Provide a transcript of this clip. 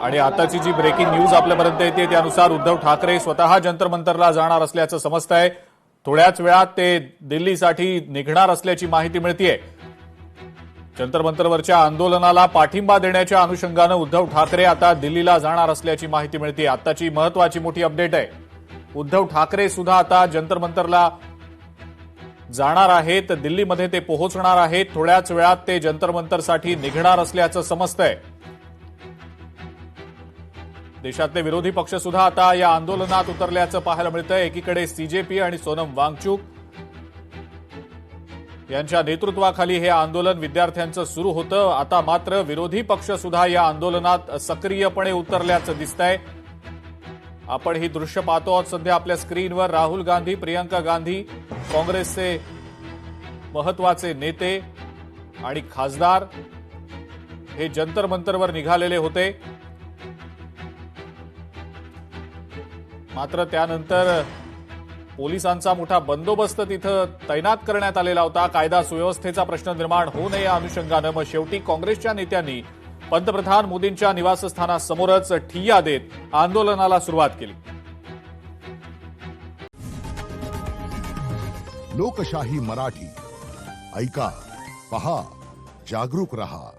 आणि आताची जी breaking news आपल्यापर्यंत येते त्यानुसार उद्धव ठाकरे स्वतः जंतर मंतरला जाणार असल्याचं समजतंय। थोड्याच वेळात ते दिल्लीसाठी निघणार असल्याची माहिती मिळतेय। जंतर मंतरवरच्या आंदोलनाला पाठिंबा देण्याच्या अनुषंगानं उद्धव ठाकरे आता दिल्लीला जाणार असल्याची माहिती मिळतेय। आताची महत्त्वाची मोठी अपडेट आहे। उद्धव ठाकरे सुद्धा आता जंतर मंतरला जाणार आहेत, दिल्लीमध्ये ते पोहोचणार आहेत। थोड्याच वेळात ते जंतर मंतरसाठी निघणार असल्याचं समजतंय। देशातले विरोधी पक्ष सुद्धा आता या आंदोलनात उतरल्याचं पाहायला मिळतंय। एकीकडे सीजेपी आणि सोनम वांगचुक यांच्या नेतृत्वाखाली हे आंदोलन विद्यार्थ्यांचं सुरू होतं। आता मात्र विरोधी पक्ष सुद्धा या आंदोलनात सक्रियपणे उतरल्याचं दिसतंय। आपण ही दृश्य पाहतो आहोत सध्या आपल्या स्क्रीनवर। राहुल गांधी, प्रियंका गांधी, काँग्रेसचे महत्वाचे नेते आणि खासदार हे जंतर मंतरवर निघालेले होते। मात्र त्यानंतर पोलिसांचा मोठा बंदोबस्त तिथं तैनात करण्यात आलेला होता। कायदा सुव्यवस्थेचा प्रश्न निर्माण होऊ नये या अनुषंगानं मग शेवटी काँग्रेसच्या नेत्यांनी पंतप्रधान मोदींच्या निवासस्थानासमोरच ठिय्या देत आंदोलनाला सुरुवात केली। लोकशाही मराठी ऐका, पहा, जागरूक रहा।